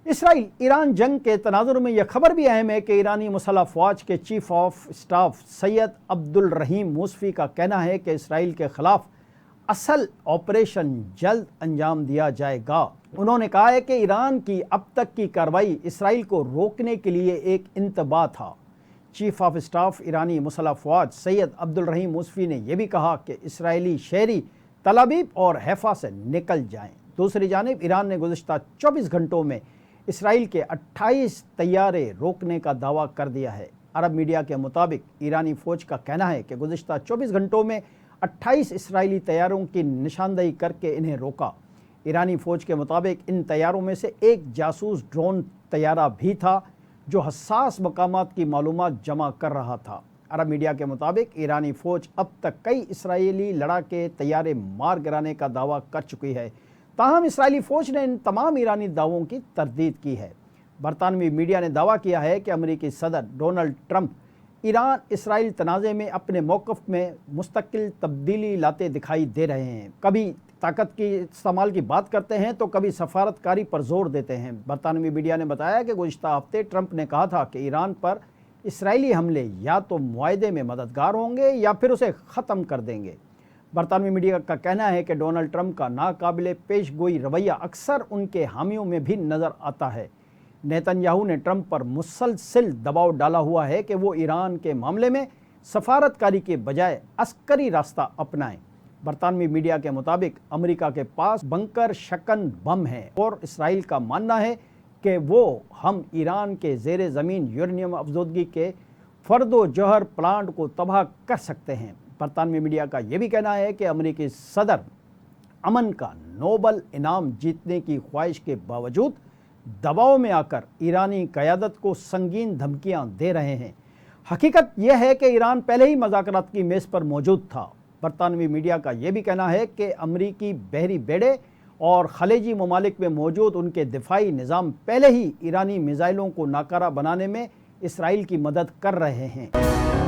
Israel Iran जंग के तनाजुर में यह खबर भी अहम है कि ईरानी मुसल्लह फ़ौज के chief of staff Syed Abdul Rahim Mousavi का कहना है कि इसराइल के खिलाफ असल ऑपरेशन जल्द अंजाम दिया जाएगा। उन्होंने कहा है कि ईरान की अब तक की कार्रवाई इसराइल को रोकने के लिए एक इंतबाह था। चीफ ऑफ स्टाफ ईरानी मुसल्लह फ़ौज सैयद अब्दुल रहीम मूसवी ने यह भी कहा कि इसराइली शहरी तल अवीव और हैफा से निकल जाएं। दूसरी जानिब ईरान ने गुज़िश्ता 24 घंटों में इसराइल के 28 तैयारे रोकने का दावा कर दिया है। अरब मीडिया के मुताबिक ईरानी फ़ौज का कहना है कि गुज़िश्ता 24 घंटों में 28 इसराइली तैयारों की निशानदेही करके इन्हें रोका। ईरानी फ़ौज के मुताबिक इन तैयारों में से एक जासूस ड्रोन तैयारा भी था जो हसास मकामात की मालूमात जमा कर रहा था। अरब मीडिया के मुताबिक ईरानी फ़ौज अब तक कई इसराइली लड़ाके तैयारे मार गिराने का दावा कर चुकी है। ताहम इसराइली फ़ौज ने इन तमाम ईरानी दावों की तरदीद की है। बरतानवी मीडिया ने दावा किया है कि अमेरिकी सदर डोनाल्ड ट्रंप ईरान इसराइल तनाज़े में अपने मौक़िफ़ में मुस्तकिल तब्दीली लाते दिखाई दे रहे हैं। कभी ताकत की इस्तेमाल की बात करते हैं तो कभी सफारतकारी पर जोर देते हैं। बरतानवी मीडिया ने बताया कि गुज़िश्ता हफ्ते ट्रंप ने कहा था कि ईरान पर इसराइली हमले या तो मुआहदे में मददगार होंगे या फिर उसे ख़त्म कर देंगे। बरतानवी मीडिया का कहना है कि डोनाल्ड ट्रंप का नाकाबिले पेशगोई रवैया अक्सर उनके हामियों में भी नज़र आता है। नेतन्याहू ने ट्रंप पर मुसलसिल दबाव डाला हुआ है कि वो ईरान के मामले में सफारतकारी के बजाय अस्करी रास्ता अपनाएं। बरतानवी मीडिया के मुताबिक अमेरिका के पास बंकर शकन बम है और इसराइल का मानना है कि वो हम ईरान के ज़ेरे ज़मीन यूरेनियम अफजोदगी के फर्दो जौहर प्लांट को तबाह कर सकते हैं। बरतानवी मीडिया का यह भी कहना है कि अमेरिकी सदर अमन का नोबल इनाम जीतने की ख्वाहिश के बावजूद दबाव में आकर ईरानी क़यादत को संगीन धमकियां दे रहे हैं। हकीकत यह है कि ईरान पहले ही मुज़ाकरात की मेज़ पर मौजूद था। बरतानवी मीडिया का यह भी कहना है कि अमरीकी बहरी बेड़े और खलेजी ममालिक में मौजूद उनके दिफाई निज़ाम पहले ही ईरानी मिसाइलों को नाकारा बनाने में इसराइल की मदद कर रहे हैं।